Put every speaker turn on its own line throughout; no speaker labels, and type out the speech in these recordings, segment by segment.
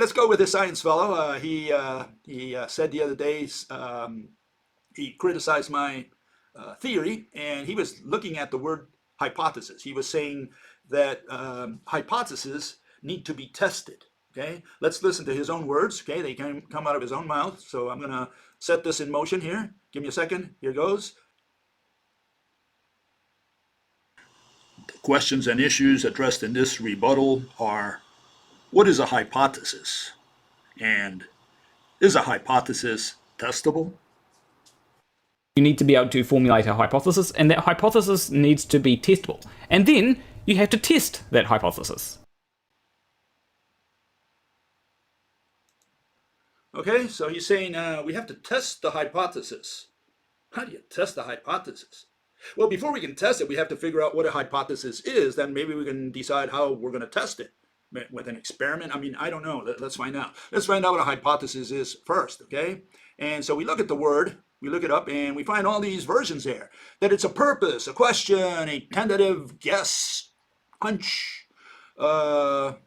let's go with this science fellow. He said the other day, he criticized my theory, and he was looking at the word hypothesis. He was saying that hypotheses need to be tested. Okay, let's listen to his own words. Okay, they come out of his own mouth. So I'm going to set this in motion here. Give me a second. Here goes. The questions and issues addressed in this rebuttal are: what is a hypothesis? And is a hypothesis testable?
You need to be able to formulate a hypothesis, and that hypothesis needs to be testable. And then you have to test that hypothesis.
Okay, so he's saying we have to test the hypothesis. How do you test the hypothesis? Well, before we can test it, we have to figure out what a hypothesis is. Then maybe we can decide how we're going to test it. With an experiment? I mean, I don't know. Let's find out. Let's find out what a hypothesis is first, okay? And so we look at the word, we look it up, and we find all these versions there. That it's a purpose, a question, a tentative guess, hunch, talking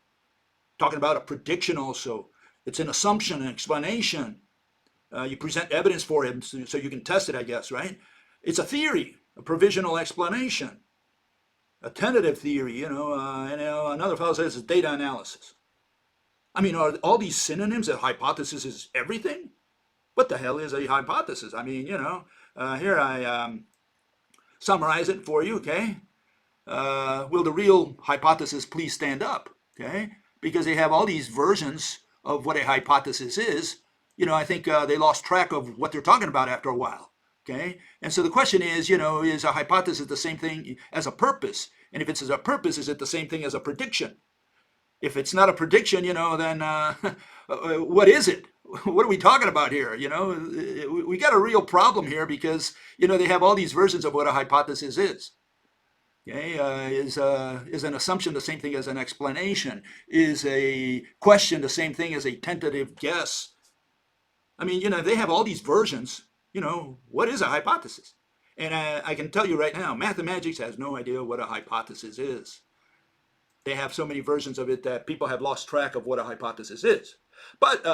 about a prediction also. It's an assumption, an explanation. You present evidence for it so you can test it, I guess, right? It's a theory, a provisional explanation, a tentative theory, and another fellow says it's data analysis. I mean, are all these synonyms that hypothesis is everything? What the hell is a hypothesis? I mean, here I summarize it for you, okay? Will the real hypothesis please stand up, okay? Because they have all these versions of what a hypothesis is. I think they lost track of what they're talking about after a while. Okay, and so the question is, is a hypothesis the same thing as a purpose? And if it's a purpose, is it the same thing as a prediction? If it's not a prediction, then what is it? What are we talking about here? We got a real problem here because, they have all these versions of what a hypothesis is. Okay, is an assumption the same thing as an explanation? Is a question the same thing as a tentative guess? I mean, they have all these versions. What is a hypothesis? And I can tell you right now, mathematics has no idea what a hypothesis is. They have so many versions of it that people have lost track of what a hypothesis is. But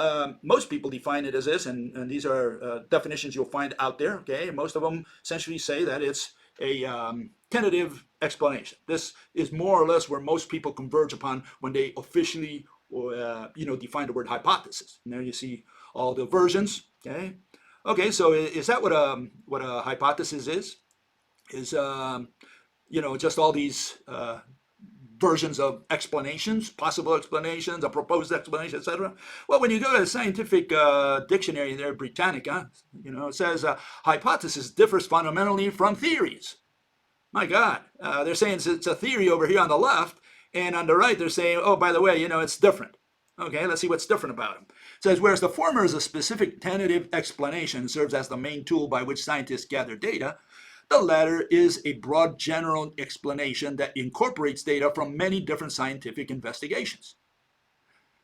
most people define it as this, and these are definitions you'll find out there. Okay, most of them essentially say that it's a tentative explanation. This is more or less where most people converge upon when they officially, define the word hypothesis. And there you see all the versions. Okay. Okay, so is that what a hypothesis is? Is just all these versions of explanations, possible explanations, a proposed explanation, etc. Well, when you go to the scientific dictionary there, Britannica, it says hypothesis differs fundamentally from theories. My God, they're saying it's a theory over here on the left, and on the right they're saying, oh, by the way, it's different. Okay, let's see what's different about them. It says, whereas the former is a specific tentative explanation, serves as the main tool by which scientists gather data, the latter is a broad general explanation that incorporates data from many different scientific investigations.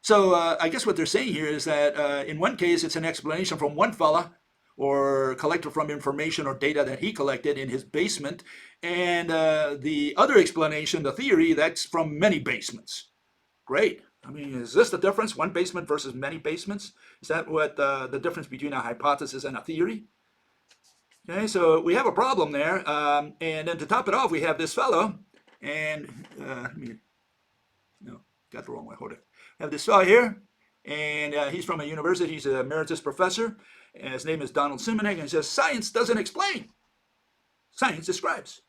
So I guess what they're saying here is that in one case, it's an explanation from one fella or collected from information or data that he collected in his basement, and the other explanation, the theory, that's from many basements. Great. I mean, is this the difference? One basement versus many basements? Is that what the difference between a hypothesis and a theory? Okay, so we have a problem there. And then to top it off, we have this fellow. And, got the wrong way. Hold it. I have this fellow here. And he's from a university. He's an emeritus professor. And his name is Donald Simonek. And he says, science doesn't explain. Science describes.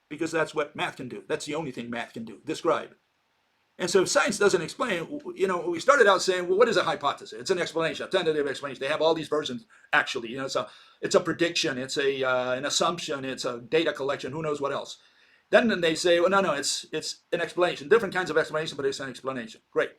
Because that's what math can do. That's the only thing math can do, describe. And so if science doesn't explain, we started out saying, well, what is a hypothesis? It's an explanation, a tentative explanation. They have all these versions, actually. It's a prediction, it's an assumption, it's a data collection, who knows what else. Then they say, well, no, it's an explanation. Different kinds of explanation, but it's an explanation. Great.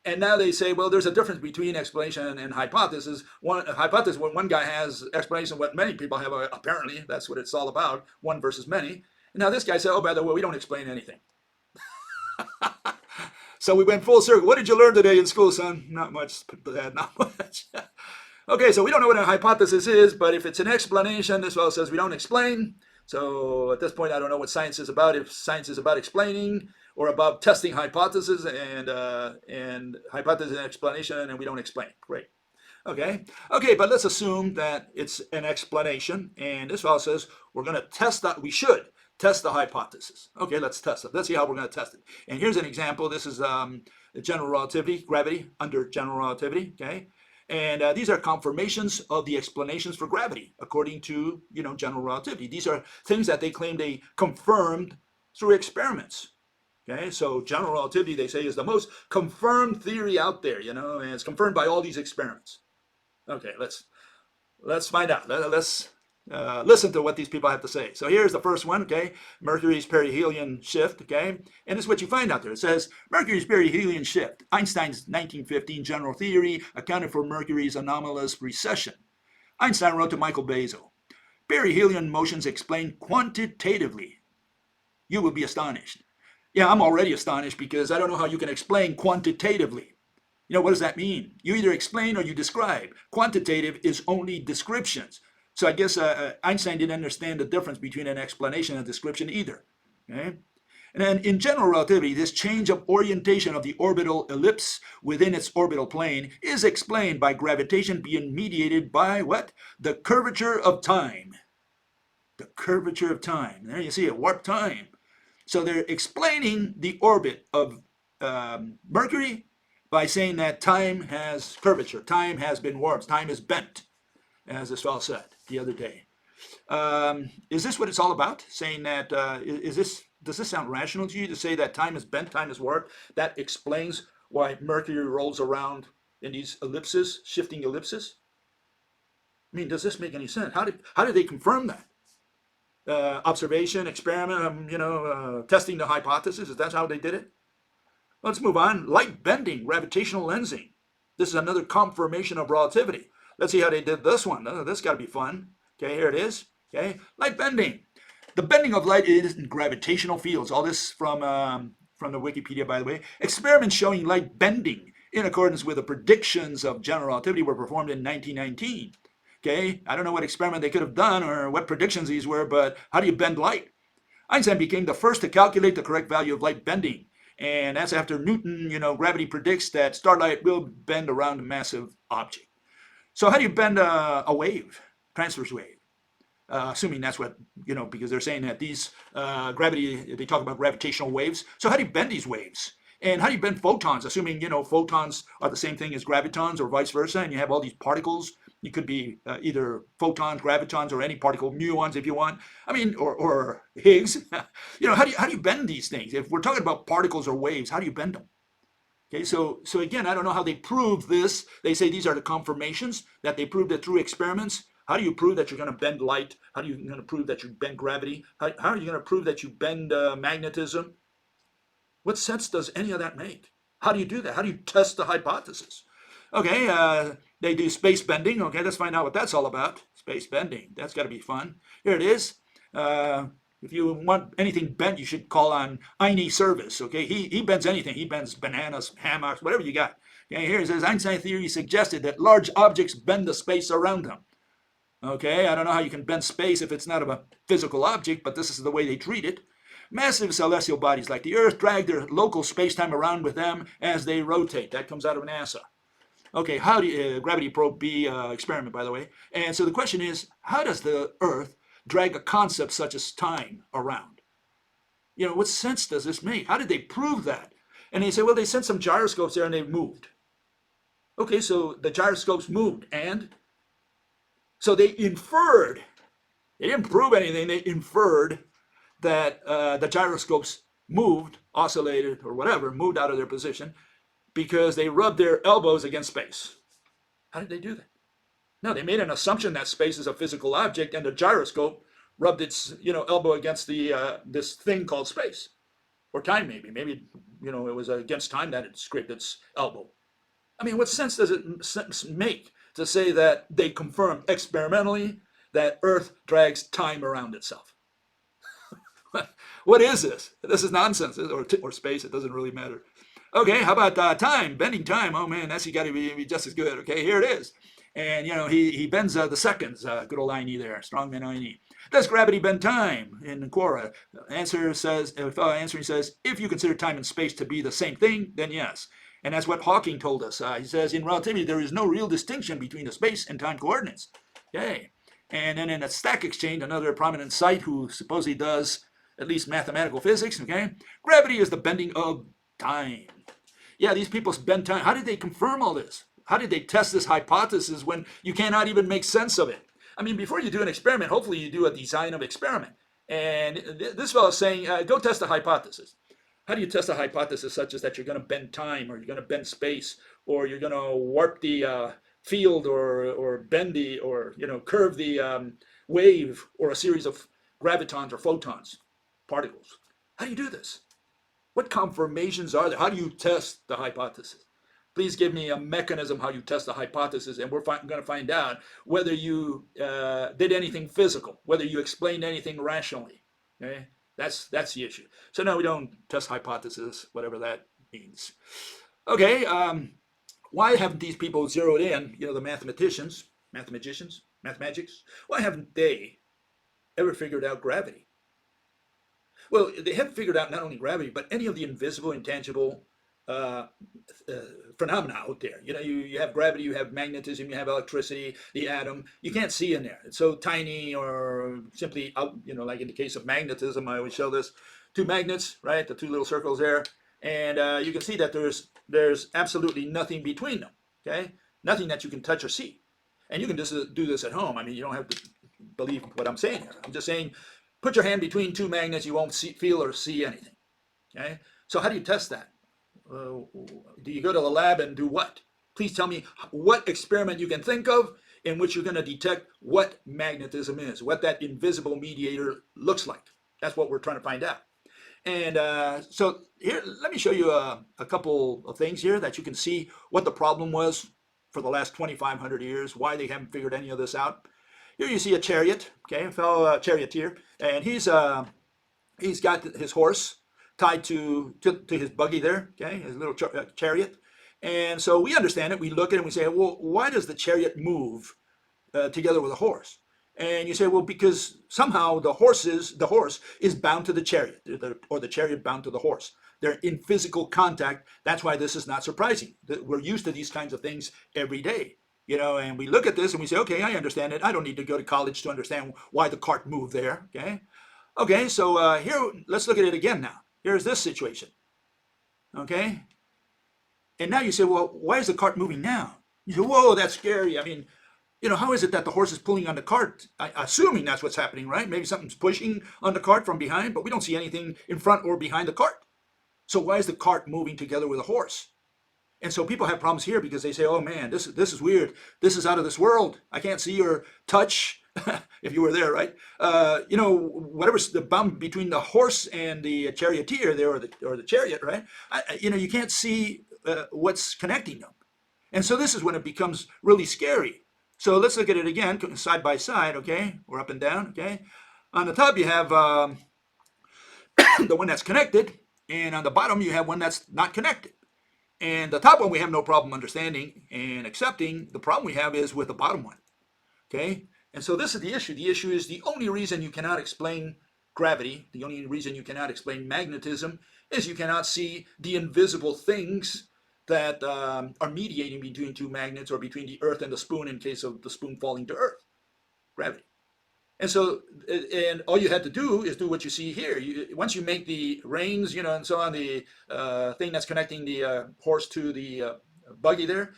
And now they say, well, there's a difference between explanation and hypothesis. One hypothesis, when one guy has explanation, what many people have, apparently, that's what it's all about, one versus many. And now this guy said, oh, by the way, we don't explain anything. So we went full circle. What did you learn today in school, son? Not much, not much. Okay, so we don't know what a hypothesis is, but if it's an explanation, this fellow says we don't explain. So at this point, I don't know what science is about. If science is about explaining or about testing hypotheses and hypothesis and explanation, and we don't explain. Great. Okay, but let's assume that it's an explanation, and this fellow says we're going to test that. We should test the hypothesis. Okay, let's test it. Let's see how we're going to test it. And here's an example. This is general relativity, gravity under general relativity. Okay, and these are confirmations of the explanations for gravity according to general relativity. These are things that they claim they confirmed through experiments. Okay, so general relativity, they say, is the most confirmed theory out there, and it's confirmed by all these experiments. Okay, let's find out. Let's listen to what these people have to say. So here's the first one. Okay, Mercury's perihelion shift. Okay, and this is what you find out there. It says Mercury's perihelion shift. Einstein's 1915 general theory accounted for Mercury's anomalous precession. Einstein wrote to Michael Bazel, perihelion motions explained quantitatively. You will be astonished. Yeah, I'm already astonished because I don't know how you can explain quantitatively. What does that mean? You either explain or you describe. Quantitative is only descriptions. So I guess Einstein didn't understand the difference between an explanation and a description either. Okay? And then in general relativity, this change of orientation of the orbital ellipse within its orbital plane is explained by gravitation being mediated by what? The curvature of time. The curvature of time. There you see it, warp time. So they're explaining the orbit of Mercury by saying that time has curvature, time has been warped, time is bent, as this fellow said the other day. Is this what it's all about? Saying that, does this sound rational to you to say that time is bent, time is warped? That explains why Mercury rolls around in these ellipses, shifting ellipses? I mean, does this make any sense? How did they confirm that? Observation, experiment, testing the hypothesis, is that how they did it? Let's move on. Light bending, gravitational lensing. This is another confirmation of relativity. Let's see how they did this one. This got to be fun. Okay, here it is. Okay, light bending. The bending of light is in gravitational fields. All this from the Wikipedia, by the way. Experiments showing light bending in accordance with the predictions of general relativity were performed in 1919. Okay, I don't know what experiment they could have done or what predictions these were, but how do you bend light? Einstein became the first to calculate the correct value of light bending. And that's after Newton, gravity predicts that starlight will bend around a massive object. So how do you bend a wave, transverse wave? Assuming that's what, because they're saying that these they talk about gravitational waves. So how do you bend these waves? And how do you bend photons? Assuming, photons are the same thing as gravitons or vice versa, and you have all these particles. You could be either photons, gravitons, or any particle, muons if you want. I mean, or Higgs. How do you bend these things? If we're talking about particles or waves, how do you bend them? Okay, so again, I don't know how they proved this. They say these are the confirmations that they proved it through experiments. How do you prove that you're going to bend light? How are you going to prove that you bend gravity? How are you going to prove that you bend magnetism? What sense does any of that make? How do you do that? How do you test the hypothesis? Okay, they do space bending. Okay, let's find out what that's all about. Space bending. That's got to be fun. Here it is. If you want anything bent, you should call on Einie Service. Okay, he bends anything. He bends bananas, hammocks, whatever you got. Okay, here it says Einstein theory suggested that large objects bend the space around them. Okay, I don't know how you can bend space if it's not a physical object, but this is the way they treat it. Massive celestial bodies like the Earth drag their local space-time around with them as they rotate. That comes out of NASA. Okay, how do you, gravity probe B experiment, by the way. And so the question is, how does the Earth drag a concept such as time around? What sense does this make? How did they prove that? And they say, well, they sent some gyroscopes there and they moved. Okay, so the gyroscopes moved, and so they inferred. They didn't prove anything. They inferred that the gyroscopes moved, oscillated, or whatever, moved out of their position because they rubbed their elbows against space. How did they do that? No, they made an assumption that space is a physical object, and the gyroscope rubbed its elbow against the this thing called space, or time maybe. Maybe it was against time that it scraped its elbow. I mean, what sense does it make to say that they confirmed experimentally that Earth drags time around itself? What is this? This is nonsense, or space. It doesn't really matter. Okay, how about time? Bending time. Oh man, that's got to be just as good. Okay, here it is. And he bends the seconds. Good old Einie there, strongman Einie. Does gravity bend time? In Quora, fellow answering says, if you consider time and space to be the same thing, then yes. And that's what Hawking told us. He says, in relativity, there is no real distinction between the space and time coordinates. Okay. And then in a Stack Exchange, another prominent site who supposedly does at least mathematical physics, okay, gravity is the bending of time. Yeah, these people bend time. How did they confirm all this? How did they test this hypothesis when you cannot even make sense of it? I mean, before you do an experiment, hopefully you do a design of experiment. And this fellow is saying, go test a hypothesis. How do you test a hypothesis such as that you're going to bend time, or you're going to bend space, or you're going to warp the field, or bend the, or curve the wave, or a series of gravitons or photons, particles? How do you do this? What confirmations are there? How do you test the hypothesis? Please give me a mechanism how you test the hypothesis, and we're going to find out whether you did anything physical, whether you explained anything rationally. Okay, that's the issue. So no, we don't test hypothesis, whatever that means. Okay, why haven't these people zeroed in? The mathematicians, mathematics. Why haven't they ever figured out gravity? Well, they haven't figured out not only gravity, but any of the invisible, intangible uh, phenomena out there. You have gravity, you have magnetism, you have electricity, the atom. You can't see in there. It's so tiny, or simply out. Like in the case of magnetism, I always show this: two magnets, right? The two little circles there, and you can see that there's absolutely nothing between them. Okay, nothing that you can touch or see, and you can just do this at home. I mean, you don't have to believe what I'm saying here. I'm just saying, put your hand between two magnets, you won't feel or see anything. Okay, so how do you test that? Do you go to the lab and do what? Please tell me what experiment you can think of in which you're going to detect what magnetism is, what that invisible mediator looks like. That's what we're trying to find out. And so here, let me show you a couple of things here that you can see what the problem was for the last 2,500 years, why they haven't figured any of this out. Here you see a chariot, okay, a fellow charioteer, and he's got his horse tied to his buggy there, okay, his little chariot. And so we understand it. We look at it and we say, well, why does the chariot move together with a horse? And you say, well, because somehow the horse is bound to the chariot, or the chariot bound to the horse. They're in physical contact. That's why this is not surprising. We're used to these kinds of things every day. And we look at this and we say, okay, I understand it. I don't need to go to college to understand why the cart moved there, okay? Okay, so here, let's look at it again now. Here's this situation, okay? And now you say, well, why is the cart moving now? You say, whoa, that's scary. I mean, how is it that the horse is pulling on the cart? Assuming that's what's happening, right? Maybe something's pushing on the cart from behind, but we don't see anything in front or behind the cart. So why is the cart moving together with a horse? And so people have problems here because they say, oh man, this is weird. This is out of this world. I can't see or touch, if you were there, right? Whatever's the bound between the horse and the charioteer there, or the chariot, right? You can't see what's connecting them. And so this is when it becomes really scary. So let's look at it again, side by side, okay? Or up and down, okay? On the top you have the one that's connected, and on the bottom you have one that's not connected. And the top one we have no problem understanding and accepting. The problem we have is with the bottom one, okay? And so this is the issue. The issue is the only reason you cannot explain gravity, the only reason you cannot explain magnetism, is you cannot see the invisible things that are mediating between two magnets, or between the earth and the spoon in case of the spoon falling to earth, gravity. And so, and all you had to do is do what you see here. Once you make the reins, and so on, the thing that's connecting the horse to the buggy there,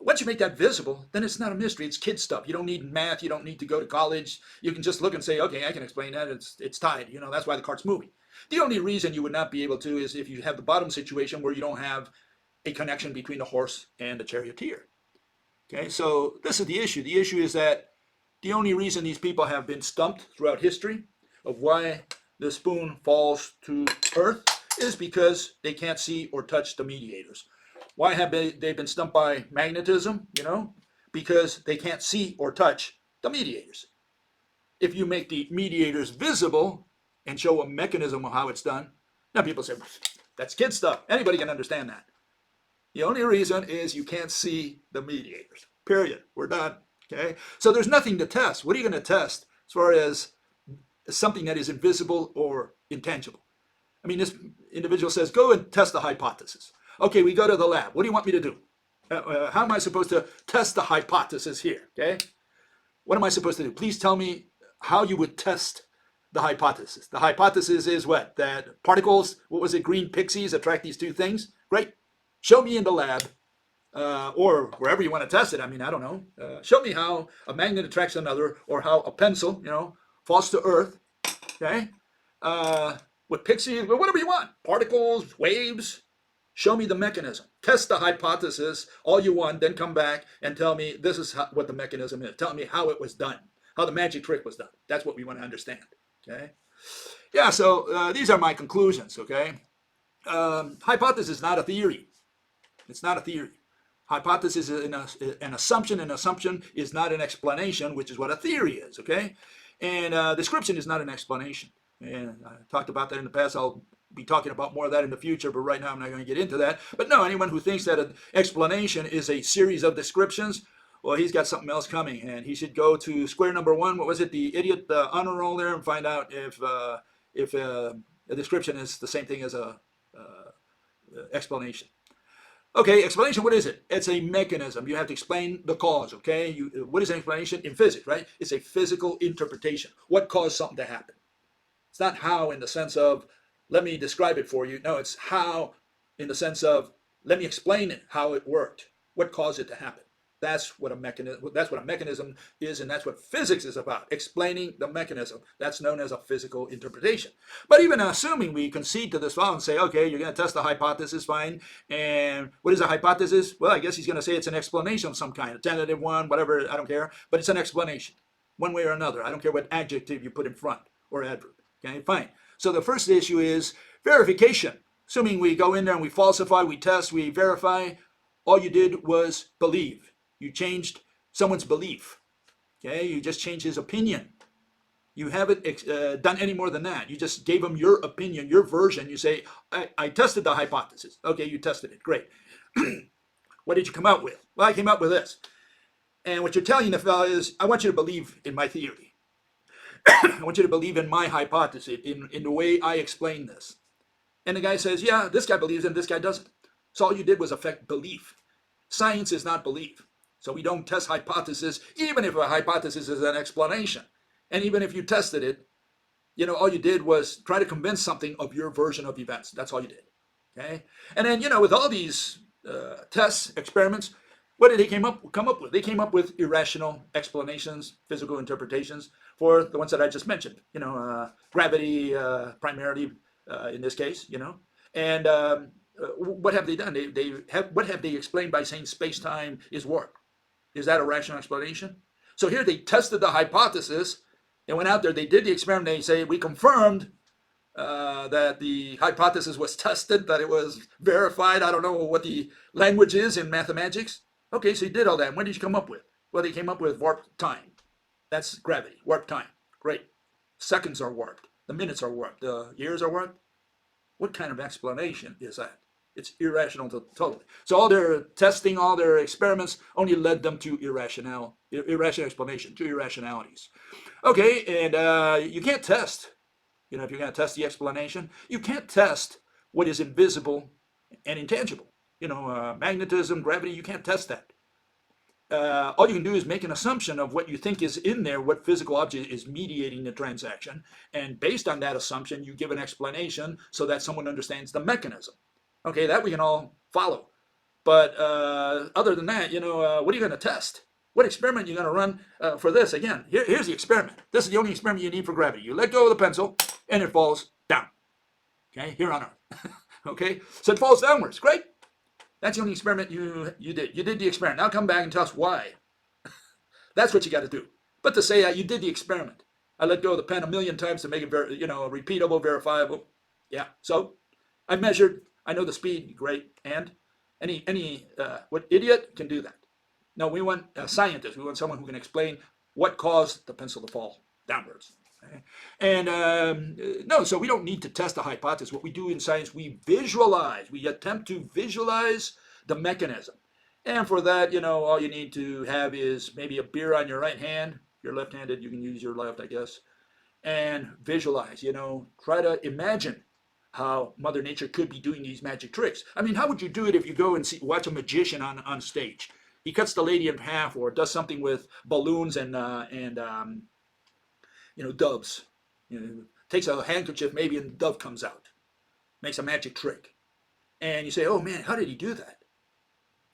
once you make that visible, then it's not a mystery. It's kid stuff. You don't need math. You don't need to go to college. You can just look and say, okay, I can explain that. It's tied. That's why the cart's moving. The only reason you would not be able to is if you have the bottom situation where you don't have a connection between the horse and the charioteer. Okay, so this is the issue. The issue is that the only reason these people have been stumped throughout history of why the spoon falls to earth is because they can't see or touch the mediators. Why have they been stumped by magnetism? Because they can't see or touch the mediators. If you make the mediators visible and show a mechanism of how it's done, now people say, That's kid stuff. Anybody can understand that. The only reason is you can't see the mediators. Period. We're done. Okay? So there's nothing to test. What are you going to test as far as something that is invisible or intangible? I mean, this individual says, go and test the hypothesis. Okay, we go to the lab. What do you want me to do? How am I supposed to test the hypothesis here? Okay? What am I supposed to do? Please tell me how you would test the hypothesis. The hypothesis is what? That particles, what was it, green pixies attract these two things? Great. Show me in the lab, or wherever you want to test it. I mean, I don't know. Show me how a magnet attracts another, or how a pencil, falls to earth. Okay? With pixies, whatever you want. Particles, waves. Show me the mechanism. Test the hypothesis all you want, then come back and tell me this is what the mechanism is. Tell me how it was done, how the magic trick was done. That's what we want to understand. Okay? Yeah, so these are my conclusions. Okay? Hypothesis is not a theory. It's not a theory. Hypothesis is an assumption. An assumption is not an explanation, which is what a theory is. Okay? And description is not an explanation. And I talked about that in the past. I'll be talking about more of that in the future, but right now I'm not going to get into that. But no, anyone who thinks that an explanation is a series of descriptions, well, he's got something else coming, and he should go to square number one. What was it? The idiot honor roll there, and find out if a description is the same thing as a explanation. Okay, explanation, what is it? It's a mechanism. You have to explain the cause, okay? What is an explanation? In physics, right? It's a physical interpretation. What caused something to happen? It's not how in the sense of, let me describe it for you. No, it's how in the sense of, let me explain it, how it worked, what caused it to happen. That's what a mechanism is, and that's what physics is about, explaining the mechanism. That's known as a physical interpretation. But even assuming we concede to this fellow and say, okay, you're going to test the hypothesis, fine. And what is a hypothesis? Well, I guess he's going to say it's an explanation of some kind, a tentative one, whatever, I don't care. But it's an explanation, one way or another. I don't care what adjective you put in front or adverb. Okay, fine. So the first issue is verification. Assuming we go in there and we falsify, we test, we verify, all you did was believe. You changed someone's belief. Okay, you just changed his opinion. You haven't done any more than that. You just gave him your opinion, your version. You say, I tested the hypothesis. Okay, you tested it. Great. What did you come out with? Well, I came out with this. And what you're telling the fellow is, I want you to believe in my theory. I want you to believe in my hypothesis, in the way I explain this. And the guy says, yeah, this guy believes and this guy doesn't. So all you did was affect belief. Science is not belief. So we don't test hypothesis, even if a hypothesis is an explanation. And even if you tested it, all you did was try to convince something of your version of events. That's all you did. Okay? And then, with all these tests, experiments, what did they come up with? They came up with irrational explanations, physical interpretations for the ones that I just mentioned. Gravity primarily in this case. And what have they done? What have they explained by saying space-time is warped? Is that a rational explanation? So here they tested the hypothesis. They went out there. They did the experiment. They say we confirmed that the hypothesis was tested, that it was verified. I don't know what the language is in mathematics. Okay, so you did all that. When did you come up with? Well, they came up with warped time. That's gravity, warped time. Great. Seconds are warped. The minutes are warped. The years are warped. What kind of explanation is that? It's irrational totally. So all their testing, all their experiments only led them to irrational explanation, to irrationalities. Okay, and you can't test, if you're going to test the explanation, you can't test what is invisible and intangible. Magnetism, gravity, you can't test that. All you can do is make an assumption of what you think is in there, what physical object is mediating the transaction, and based on that assumption, you give an explanation so that someone understands the mechanism. Okay, that we can all follow. But other than that, what are you going to test? What experiment are you going to run for this? Again, here's the experiment. This is the only experiment you need for gravity. You let go of the pencil, and it falls down. Okay, here on Earth. Okay, so it falls downwards. Great. That's the only experiment you did. You did the experiment. Now come back and tell us why. That's what you got to do. But to say you did the experiment. I let go of the pen a million times to make it repeatable, verifiable. Yeah. So I measured. I know the speed. Great. And what idiot can do that? No, we want a scientist. We want someone who can explain what caused the pencil to fall downwards. And no, so we don't need to test the hypothesis. What we do in science, we visualize. We attempt to visualize the mechanism. And for that, all you need to have is maybe a beer on your right hand. If you're left-handed, you can use your left, I guess. And visualize, try to imagine how Mother Nature could be doing these magic tricks. I mean, how would you do it if you go and watch a magician on stage? He cuts the lady in half or does something with balloons and doves. Takes a handkerchief maybe and the dove comes out. Makes a magic trick. And you say, oh man, how did he do that?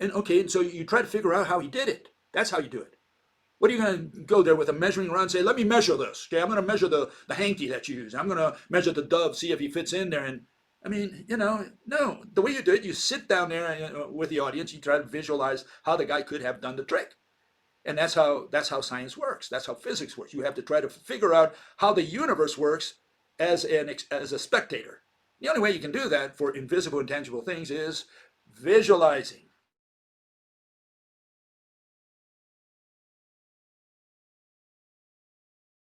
And okay, and so you try to figure out how he did it. That's how you do it. What are you going to go there with a measuring rod and say, let me measure this? Okay, I'm going to measure the hanky that you use. I'm going to measure the dove, see if he fits in there. And I mean, no. The way you do it, you sit down there with the audience, you try to visualize how the guy could have done the trick. And that's how science works. That's how physics works. You have to try to figure out how the universe works as a spectator. The only way you can do that for invisible, intangible things is visualizing.